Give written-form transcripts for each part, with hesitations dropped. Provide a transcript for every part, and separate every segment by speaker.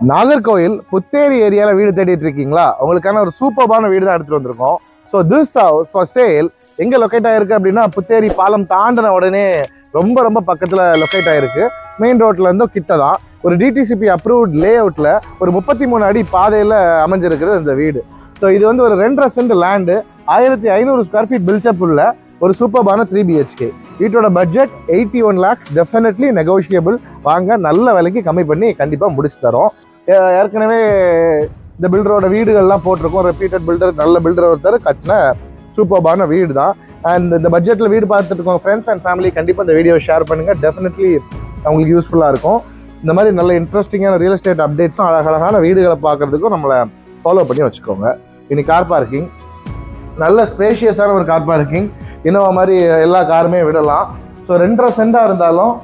Speaker 1: நாகர்கோவில் புத்தேரி ஏரியாவில் வீடு தேடிட்டு இருக்கீங்களா? உங்களுக்கான ஒரு சூப்பர்பான வீடு தான் எடுத்துட்டு வந்திருக்கோம். So this house for sale எங்கே லொக்கேட் ஆயிருக்கு அப்படின்னா, புத்தேரி பாலம் தாண்டின உடனே ரொம்ப பக்கத்தில் லொக்கேட் ஆயிருக்கு. மெயின் ரோட்ல இருந்து கிட்ட தான். ஒரு டிடிசிபி அப்ரூவ்ட் லே அவுட்ல ஒரு 33 அடி பாதையில் அமைஞ்சிருக்குது இந்த வீடு. ஸோ இது வந்து ஒரு 2.5 cent land, 1500 square feet built-up உள்ள ஒரு சூப்பர்பான 3 BHK. வீட்டோட பட்ஜெட் 81 lakhs, டெஃபினெட்லி நெகோஷியபிள். வாங்க, நல்ல விலைக்கு கம்மி பண்ணி கண்டிப்பாக முடிச்சு தரோம். ஏற்கனவே இந்த பில்டரோட வீடுகள்லாம் போட்டிருக்கோம். ரெப்யூட்டட் பில்டர், நல்ல பில்டர் ஒருத்தர் கட்டின சூப்பர்பான வீடு தான். அண்ட் இந்த பட்ஜெட்டில் வீடு பார்த்துட்டு இருக்கோம் ஃப்ரெண்ட்ஸ் அண்ட் ஃபேமிலி, கண்டிப்பாக இந்த வீடியோ ஷேர் பண்ணுங்கள். டெஃபினெட்லி அவங்களுக்கு யூஸ்ஃபுல்லாக இருக்கும். இந்த மாதிரி நல்ல இன்ட்ரெஸ்டிங்கான ரியல் எஸ்டேட் அப்டேட்ஸும் அழகழகான வீடுகளை பார்க்குறதுக்கும் நம்மளை ஃபாலோ பண்ணி வச்சுக்கோங்க. இனி கார் பார்க்கிங், நல்ல ஸ்பேஷியஸான ஒரு கார் பார்க்கிங். இன்னோவா மாதிரி எல்லா காருமே விடலாம். ஸோ 2.5 சென்டாக இருந்தாலும்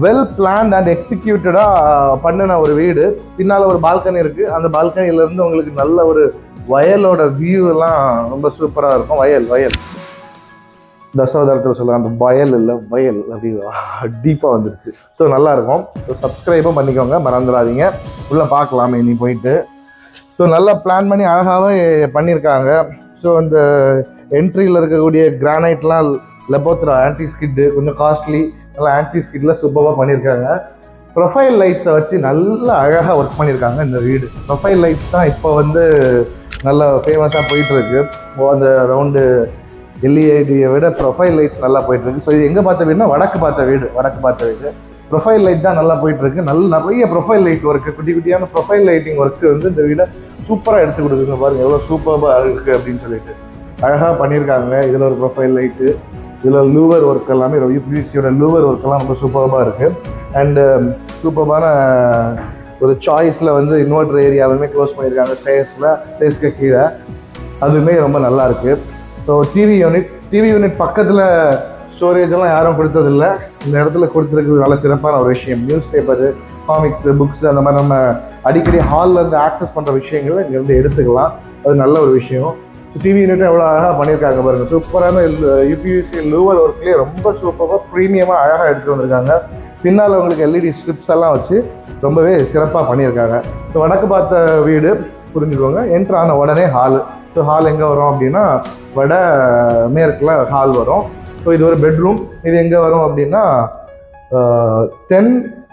Speaker 1: வெல் பிளான்ட் அண்ட் எக்ஸிக்யூட்டடாக பண்ணின ஒரு வீடு. பின்னால் ஒரு பால்கனி இருக்குது. அந்த பால்கனிலேருந்து உங்களுக்கு நல்ல ஒரு வயலோட வியூ எல்லாம் ரொம்ப சூப்பராக இருக்கும். வயல் தசோதரத்தில் சொல்லலாம், அந்த வயல் இல்லை வயல் அப்படி டீப்பாக வந்துருச்சு. ஸோ நல்லாயிருக்கும். ஸோ சப்ஸ்கிரைபும் பண்ணிக்கோங்க, மறந்துடாதீங்க. உள்ளே பார்க்கலாமே இனி போயிட்டு. ஸோ நல்லா பிளான் பண்ணி அழகாகவே பண்ணியிருக்காங்க. ஸோ அந்த என்ட்ரியில் இருக்கக்கூடிய கிரானைட்லாம் லெபோத்ரா ஆன்டி ஸ்கிட்டு, கொஞ்சம் காஸ்ட்லி, நல்லா ஆன்டி ஸ்கிட்டில் சூப்பராக பண்ணியிருக்காங்க. ப்ரொஃபைல் லைட்ஸை வச்சு நல்லா அழகாக ஒர்க் பண்ணியிருக்காங்க இந்த வீடு. ப்ரொஃபைல் லைட்ஸ் தான் இப்போ வந்து நல்லா ஃபேமஸாக போயிட்டுருக்கு. அந்த ரவுண்டு எல்இடியை விட ப்ரொஃபைல் லைட்ஸ் நல்லா போயிட்டுருக்கு. ஸோ இது எங்கே பார்த்த வீடுனா வடக்கு பார்த்த வீடு. ப்ரொஃபைல் லைட் தான் நல்லா போயிட்டுருக்கு. நிறைய ப்ரொஃபைல் லைட் ஒர்க்கு, குட்டியான ப்ரொஃபைல் லைட்டிங் ஒர்க்கு வந்து இந்த வீடை சூப்பராக எடுத்து கொடுக்குங்க. பாருங்கள் எவ்வளோ சூப்பராக இருக்குது அப்படின்னு சொல்லிட்டு அழகாக பண்ணியிருக்காங்க. இதில் ஒரு ப்ரொஃபைல் லைட்டு, இதில் லூவர் ஒர்க் எல்லாமே யூபிவிசியோட லூவர் ஒர்க்கெல்லாம் ரொம்ப சூப்பராக இருக்குது. அண்டு சூப்பரான ஒரு சாய்ஸில் வந்து இன்வெர்டர் ஏரியாவுமே க்ளோஸ் பண்ணியிருக்காங்க. ஸ்டேர்ஸ்க்கு கீழே அதுவுமே ரொம்ப நல்லா இருக்குது. ஸோ டிவி யூனிட் பக்கத்தில் ஸ்டோரேஜ் எல்லாம் யாரும் கொடுத்ததில்லை. இந்த இடத்துல கொடுத்துருக்குது நல்ல சிறப்பான ஒரு விஷயம். நியூஸ் பேப்பரு, காமிக்ஸு, புக்ஸு, அந்த மாதிரி நம்ம அடிக்கடி ஹாலில் இருந்து ஆக்சஸ் பண்ணுற விஷயங்களை இங்கேருந்து எடுத்துக்கலாம். அது நல்ல ஒரு விஷயம். ஸோ டிவி யூனிட்டும் எவ்வளோ அழகாக பண்ணியிருக்காங்க பாருங்கள். சூப்பரான யூபிவிசி லூவர் ஒர்க்லேயே ரொம்ப சூப்பராக ப்ரீமியமாக அழகாக எடுத்துகிட்டு வந்திருக்காங்க. பின்னால் உங்களுக்கு எல்இடி ஸ்ட்ரிப்ஸ் எல்லாம் வச்சு ரொம்பவே சிறப்பாக பண்ணியிருக்காங்க. ஸோ வடக்கு பார்த்த வீடு புரிஞ்சுக்கோங்க. என்ட்ரான உடனே ஹாலு. ஸோ ஹால் எங்கே வரும் அப்படின்னா வட மேற்கில் ஹால் வரும். ஸோ இது ஒரு பெட்ரூம். இது எங்கே வரும் அப்படின்னா தென்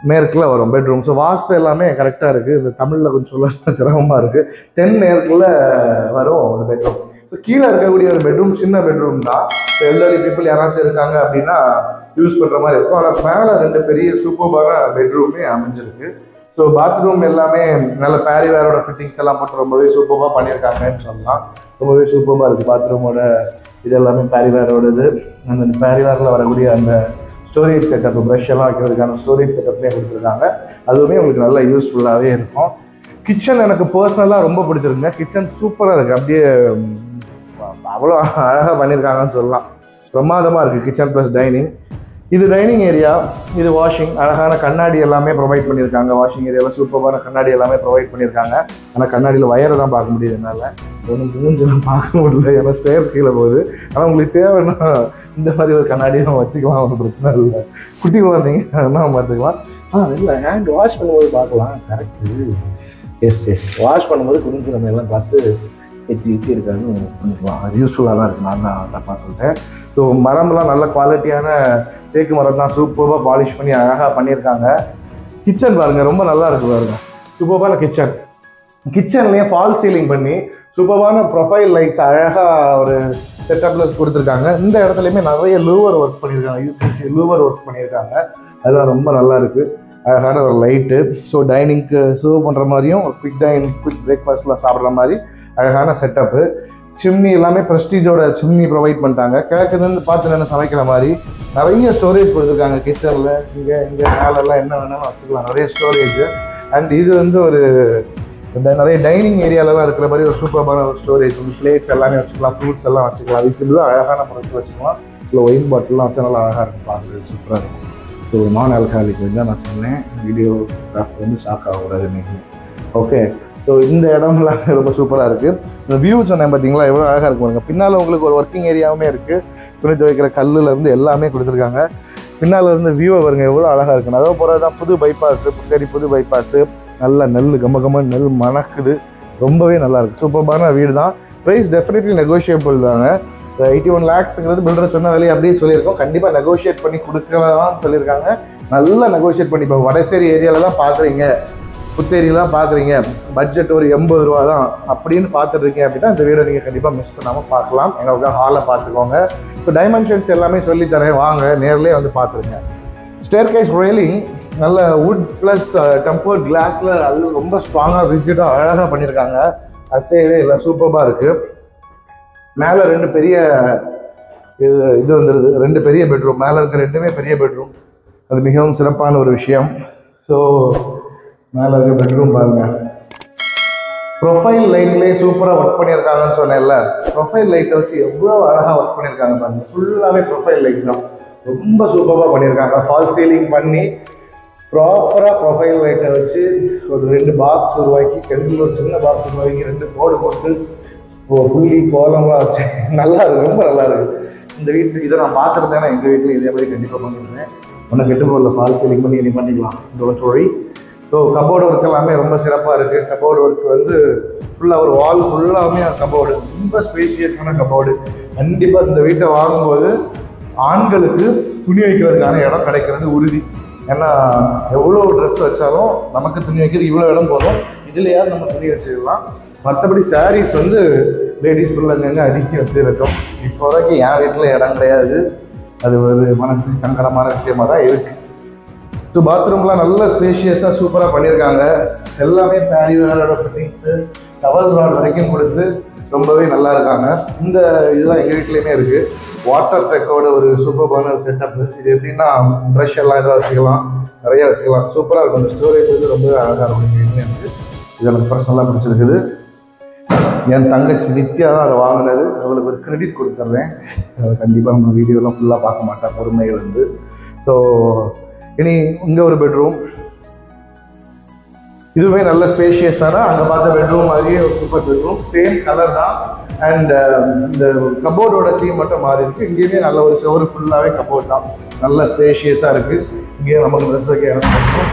Speaker 1: மேற்கில் வரும் பெட்ரூம். ஸோ வாஸ்து எல்லாமே கரெக்டாக இருக்குது. இந்த தமிழில் கொஞ்சம் சொல்ல சிரமமாக இருக்குது. தென் மேற்கில் வரும் ஒரு பெட்ரூம். ஸோ கீழே இருக்கக்கூடிய ஒரு பெட்ரூம் சின்ன பெட்ரூம் தான். ஸோ எல்டர்லி பீப்புள் யாராச்சும் இருக்காங்க அப்படின்னா யூஸ் பண்ணுற மாதிரி இருக்கும். ஆனால் மேலே 2 பெரிய சூப்பரான பெட்ரூமே அமைஞ்சிருக்கு. ஸோ பாத்ரூம் எல்லாமே நல்ல பேரிவேரோட ஃபிட்டிங்ஸ் எல்லாம் போட்டு ரொம்பவே சூப்பராக பண்ணியிருக்காங்கன்னு சொல்லலாம். ரொம்பவே சூப்பராக இருக்குது பாத்ரூமோட இது எல்லாமே பேரிவேரோடது. அந்த பேரிவேரில் வரக்கூடிய அந்த ஸ்டோரேஜ் செட்டப், ப்ரஷ் எல்லாம் வைக்கிறதுக்கான ஸ்டோரேஜ் செட்டப்லேயே கொடுத்துருக்காங்க. அதுவுமே உங்களுக்கு நல்லா யூஸ்ஃபுல்லாகவே இருக்கும். கிச்சன் எனக்கு பர்சனலாக ரொம்ப பிடிச்சிருக்குங்க. கிச்சன் சூப்பராக இருக்குது. அப்படியே அவ்வளோ அழகாக பண்ணியிருக்காங்கன்னு சொல்லலாம். பிரமாதமாக இருக்குது கிச்சன் ப்ளஸ் டைனிங். இது டைனிங் ஏரியா, இது வாஷிங். அழகான கண்ணாடி எல்லாமே ப்ரொவைட் பண்ணியிருக்காங்க. வாஷிங் ஏரியாவில் சூப்பரான கண்ணாடி எல்லாமே ப்ரொவைட் பண்ணியிருக்காங்க. ஆனால் கண்ணாடியில் வயரை தான் பார்க்க முடியுது என்னால். ஒன்றும் மூஞ்செல்லாம் பார்க்க முடியல, ஏன்னா ஸ்டேர்ஸ் கீழே போகுது. ஆனால் உங்களுக்கு தேவைன்னா இந்த மாதிரி ஒரு கண்ணாடியும் வச்சுக்கலாம், ஒன்றும் பிரச்சனை இல்லை. குட்டி குழந்தைங்க பார்த்துக்கலாம். இல்லை, ஹேண்ட் வாஷ் பண்ணும்போது பார்க்கலாம். கரெக்டு. எஸ் வாஷ் பண்ணும்போது குறிஞ்சி நம்ம எல்லாம் பார்த்து எச்சி இருக்காதுன்னு பண்ணிக்கலாம். அது யூஸ்ஃபுல்லாக தான் இருக்குது. நான் தான் தப்பாக சொல்லிட்டேன். ஸோ மரம்லாம் நல்ல குவாலிட்டியான தேக்கு மரம் தான். சூப்பராக பாலிஷ் பண்ணி அழகாக பண்ணியிருக்காங்க. கிச்சன் பாருங்கள், ரொம்ப நல்லா இருக்குது பாருங்கள். சூப்பரான கிச்சன்லேயே ஃபால் சீலிங் பண்ணி சூப்பரான ப்ரொஃபைல் லைட்ஸ் அழகாக ஒரு செட்டப்பில் கொடுத்துருக்காங்க. இந்த இடத்துலையுமே நிறைய லூவர் ஒர்க் பண்ணியிருக்காங்க. யூபிசி லூவர் ஒர்க் பண்ணியிருக்காங்க. அதெல்லாம் ரொம்ப நல்லா இருக்குது. அழகான ஒரு லைட்டு. ஸோ டைனிங்க்கு சர்வ் பண்ணுற மாதிரியும் ஒரு குவிக் பிரேக்ஃபாஸ்ட்லாம் சாப்பிட்ற மாதிரி அழகான செட்டப்பு. சிம்னி எல்லாமே ப்ரெஸ்டீஜோட சிம்னி ப்ரொவைட் பண்ணிட்டாங்க. கிழக்குலேருந்து பார்த்து நின்று சமைக்கிற மாதிரி நிறைய ஸ்டோரேஜ் கொடுத்துருக்காங்க. கிச்சனில் இங்கே மேலெல்லாம் என்ன வேணாலும் வச்சுக்கலாம், நிறைய ஸ்டோரேஜ். அண்ட் இது வந்து ஒரு நிறைய டைனிங் ஏரியாலலாம் இருக்கிற மாதிரி ஒரு சூப்பரான ஒரு ஸ்டோரேஜ். பிளேட்ஸ் எல்லாமே வச்சுக்கலாம், ஃப்ரூட்ஸ் எல்லாம் வச்சுக்கலாம், விசிபிளாக அழகான பொருட்கள் வச்சுக்கலாம். இல்லை ஒயின் பாட்டிலாம் வச்சா நல்லா அழகாக இருக்கும், பார்க்குறது சூப்பராக இருக்கும். ஸோ நான் ஆல்கஹாலிக் தான் நான் சொன்னேன். வீடியோகிராஃபர் வந்து ஷாக் ஆகக்கூடாது நீங்கள். ஓகே. ஸோ இந்த இடம்லாம் ரொம்ப சூப்பராக இருக்குது. இந்த வியூ சொன்னேன் பார்த்தீங்களா, எவ்வளோ அழகாக இருக்கும். பின்னால் உங்களுக்கு ஒரு ஒர்க்கிங் ஏரியாவுமே இருக்குது. துணி துவைக்கிற கல்லுலேருந்து எல்லாமே கொடுத்துருக்காங்க. பின்னால் இருந்து வியூவை பாருங்க எவ்வளோ அழகாக இருக்குன்னு. அதோ போகிறது தான் புது பைபாஸு, புத்தேரி புது பைபாஸு. நல்ல நெல் கம்ம நெல் மணக்குது, ரொம்பவே நல்லா இருக்குது. சூப்பரான வீடு தான். ப்ரைஸ் டெஃபினெட்லி நெகோஷியபிள் தாங்க. 81 lakhsங்கிறது பில்டர் சொன்ன விலையை அப்படியே சொல்லியிருக்கோம். கண்டிப்பாக நெகோஷியேட் பண்ணி கொடுக்கலாம் சொல்லியிருக்காங்க. நல்லா நெகோஷியேட் பண்ணி இப்போ வடசேரி ஏரியாவில் தான் பார்க்குறீங்க, புத்தேரிலாம் பார்க்குறீங்க, பட்ஜெட் ஒரு 80 ரூபா தான் அப்படின்னு பார்த்துட்ருக்கீங்க அப்படின்னா இந்த வீடை நீங்கள் கண்டிப்பாக மிஸ் பண்ணாமல் பார்க்கலாம். எங்களுக்கு ஹாலை பார்த்துக்கோங்க. ஸோ டைமென்ஷன்ஸ் எல்லாமே சொல்லித்தரேன், வாங்க நேர்லேயே வந்து பார்த்துருங்க. ஸ்டேர்கேஸ் ரெயிலிங் நல்ல வுட் ப்ளஸ் டெம்பர்ட் கிளாஸில் அது ரொம்ப ஸ்ட்ராங்காக ரிஜிடாக அழகாக பண்ணியிருக்காங்க. அசையவே இல்லை, சூப்பராக இருக்குது. மேலே 2 பெரிய இது வந்துடுது, 2 பெரிய பெட்ரூம். மேலே இருக்க 2மே பெரிய பெட்ரூம், அது மிகவும் சிறப்பான ஒரு விஷயம். ஸோ மேலே இருக்க பெட்ரூம் பாருங்க. ப்ரொஃபைல் லைட்லேயே சூப்பராக ஒர்க் பண்ணியிருக்காங்கன்னு சொன்னேன்ல, ப்ரொஃபைல் லைட்டை வச்சு எவ்வளோ அழகாக ஒர்க் பண்ணியிருக்காங்க பாருங்க. ஃபுல்லாகவே ப்ரொஃபைல் லைட் தான், ரொம்ப சூப்பராக பண்ணியிருக்காங்க. ஃபால் சீலிங் பண்ணி ப்ராப்பராக ப்ரொஃபைல் லைட்டை வச்சு ஒரு 2 பாக்ஸ் உருவாக்கி, கெண்டில் ஒரு சின்ன பாக்ஸ் உருவாக்கி 2 கோடு போட்டு புள்ளி கோலம்லாம் வச்சு நல்லா இருக்குது, ரொம்ப நல்லா இருக்குது. இந்த வீட்டுக்கு இதை நான் பார்த்துருந்தேன்னா எங்கள் வீட்டில் இதே மாதிரி கண்டிப்பாக பண்ணியிருந்தேன். ஒன்றும் கெட்டு போகல, ஃபால் சீலிங் பண்ணி நீ பண்ணிக்கலாம் இந்த தொழி. ஸோ கபோர்டு ஒர்க் எல்லாமே ரொம்ப சிறப்பாக இருக்குது. கபோர்டு ஒர்க் வந்து ஃபுல்லாக ஒரு வால் ஃபுல்லாகவே கபோர்டு, ரொம்ப ஸ்பேஷியஸான கபோர்டு. கண்டிப்பாக இந்த வீட்டை வாங்கும்போது ஆண்களுக்கு துணி வைக்கிறதுக்கான இடம் கிடைக்கிறது உறுதி. ஏன்னா எவ்வளோ ட்ரெஸ் வச்சாலும் நமக்கு துணி வைக்கிறது இவ்வளோ இடம் போதும், இதுலையாவது நம்ம துணி வச்சுக்கலாம். மற்றபடி சாரீஸ் வந்து லேடிஸ் பிள்ளைங்க அடுக்கி வச்சுருக்கோம். இப்போ வரைக்கும் என் வீட்டில் இடம் கிடையாது, அது ஒரு மனசு சங்கடமான விஷயமா தான் இருக்குது. ஸோ பாத்ரூம்லாம் நல்ல ஸ்பேஷியஸாக சூப்பராக பண்ணியிருக்காங்க. எல்லாமே பேரிவேரோட ஃபிட்டிங்ஸு டவல் ராட் வரைக்கும் கொடுத்து ரொம்பவே நல்லா இருக்காங்க. இந்த இதுதான் எங்கள் வீட்லேயுமே இருக்குது. வாட்டர் ட்ரக்கோட ஒரு சூப்பரான ஒரு செட்டப்பு. இது எப்படின்னா ப்ரஷ் எல்லாம் இதாக வச்சுக்கலாம், நிறையா வச்சுக்கலாம், சூப்பராக இருக்கும். இந்த ஸ்டோரேஜ் வந்து ரொம்ப அழகாக இருக்கும் எங்கள் வீட்லேயே இருக்குது. இது எனக்கு பர்சனலாக பிடிச்சிருக்குது. என் தங்கச்சி நித்யா தான் அதை வாங்கினது, அவளுக்கு ஒரு கிரெடிட் கொடுத்துட்றேன். அதை கண்டிப்பாக நம்ம வீடியோலாம் ஃபுல்லாக பார்க்க மாட்டேன், பொறுமைகள் வந்து. ஸோ இனி இங்கே ஒரு பெட்ரூம், இதுவே நல்ல ஸ்பேஷியஸான அங்கே பார்த்த பெட்ரூம் மாதிரியே ஒரு சூப்பர் பெட்ரூம், சேம் கலர் தான். அண்ட் இந்த கபோர்டோட தீம் மட்டும் மாறி இருக்குது. இங்கேயுமே நல்ல ஒரு செவரு ஃபுல்லாகவே கபோர்ட் தான், நல்ல ஸ்பேஷியஸாக இருக்குது. இங்கேயும் நமக்கு ட்ரெஸ் வைக்க இடம் இருக்கும்.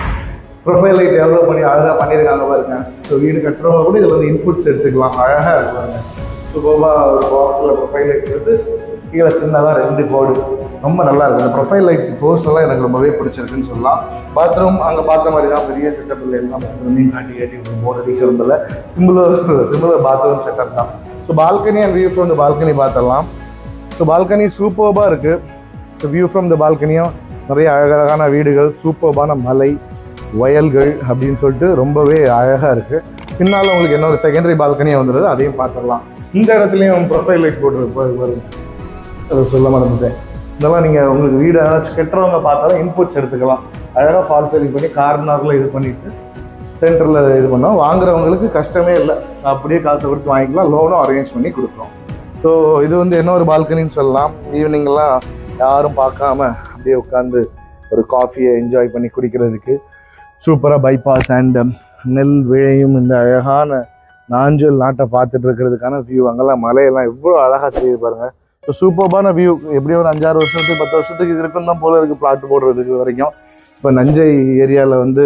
Speaker 1: ப்ரொஃபைல் லைட் எவ்வளோ பண்ணி அழகாக பண்ணியிருக்காங்க பாருங்க. ஸோ வீடு கட்டுறவங்க கூட இதில் வந்து இன்புட்ஸ் எடுத்துக்கலாம், அழகாக இருக்குவாங்க. சூப்பராக ஒரு பாக்ஸில் ப்ரொஃபைல் லைட் எடுத்து கீழே சின்னதாக 2 கோடு, ரொம்ப நல்லா இருக்குது. அந்த ப்ரொஃபைல் லைட்ஸ் போஸ்ட்லாம் எனக்கு ரொம்பவே பிடிச்சிருக்குன்னு சொல்லலாம். பாத்ரூம் அங்கே பார்த்த மாதிரி தான், பெரிய செட்டப் இல்லை, எல்லாம் பாத்ரூமையும் காட்டி ஒரு போர்டு அடிக்கிறது இல்லை, சிம்பிளர் பாத்ரூம் செட்டப் தான். So balcony and view from the balcony பார்த்துடலாம். ஸோ பால்கனி சூப்பராக இருக்குது. ஸோ வியூ ஃப்ரம் த பால்கனியும் நிறைய அழகழகான வீடுகள், சூப்பரான மலை, வயல்கள் அப்படின்னு சொல்லிட்டு ரொம்பவே அழகாக இருக்குது. பின்னால் உங்களுக்கு இன்னொரு செகண்டரி பால்கனியாக வந்துடுது, அதையும் பார்த்துடலாம். இந்த இடத்துலையும் ப்ரொஃபைல் லைட் போட்டுருக்கு, அதை சொல்ல மறந்துட்டேன். இதெல்லாம் நீங்கள் உங்களுக்கு வீடு ஏதாச்சும் கெட்டுறவங்க பார்த்தாலும் இன்புட்ஸ் எடுத்துக்கலாம். அழகாக ஃபால் சீலிங் பண்ணி கார்னரில் இது பண்ணிவிட்டு சென்டரில் இது பண்ணோம். வாங்குறவங்களுக்கு கஷ்டமே இல்லை, அப்படியே காசை கொடுத்து வாங்கிக்கலாம், லோனும் அரேஞ்ச் பண்ணி கொடுக்குறோம். ஸோ இது வந்து இன்னொரு பால்கனின்னு சொல்லலாம். ஈவினிங்லாம் யாரும் பார்க்காம அப்படியே உட்காந்து ஒரு காஃபியை என்ஜாய் பண்ணி குடிக்கிறதுக்கு சூப்பராக பைபாஸ் அண்ட் நெல் விளையும் இந்த அழகான நாஞ்சல் நாட்டை பார்த்துட்டு இருக்கிறதுக்கான வியூ. அங்கெல்லாம் மலையெல்லாம் எவ்வளோ அழகாக தெரியுது பாருங்கள். ஸோ சூப்பரான வியூ. எப்படியும் ஒரு 5-6 வருஷத்துக்கு 10 வருஷத்துக்கு இருக்கும் தான் போல இருக்குது பிளாட் போடுறதுக்கு வரைக்கும். இப்போ நஞ்சை ஏரியாவில் வந்து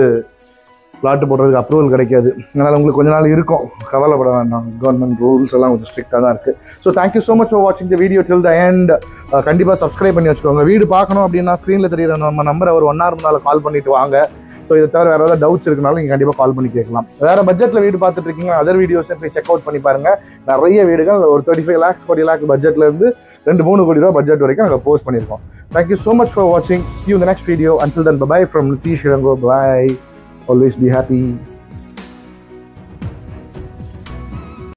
Speaker 1: பிளாட் போடுறதுக்கு அப்ரூவல் கிடைக்காது, அதனால் உங்களுக்கு கொஞ்ச நாள் இருக்கும், கவலைப்பட வேண்டாம். கவர்மெண்ட் ரூல்ஸ் எல்லாம் கொஞ்சம் ஸ்ட்ரிக்டாக தான் இருக்குது. So thank you so much for வாட்சிங் the video till the end. கண்டிப்பாக சப்ஸ்கிரைப் பண்ணி வச்சுக்கோங்க. வீடு பார்க்கணும் அப்படின்னா ஸ்க்ரீனில் தெரியுற நம்ம நம்பரை ஒரு 1 hour முன்னால் கால் பண்ணிவிட்டு வாங்க. ஸோ இதை தவிர வேறு ஏதாவது டவுட்ஸ் இருக்குனாலும் நீங்கள் கண்டிப்பாக கால் பண்ணி கேட்கலாம். வேறு பட்ஜெட்டில் வீடு பார்த்துட்டு இருக்கீங்க, அதர் வீடியோஸை போய் செக் அவுட் பண்ணி பாருங்கள். நிறைய வீடுகள் ஒரு 35 lakhs 40 lakh பட்ஜெட்லேருந்து 2-3 கோடி ரூபா பட்ஜெட் வரைக்கும் நாங்கள் போஸ்ட் பண்ணியிருக்கோம். தேங்க்யூ ஸோ மச் ஃபார் வாட்சிங். See you in the next video. Until then, bye-bye from Nitish Rango. Bye. Always be happy.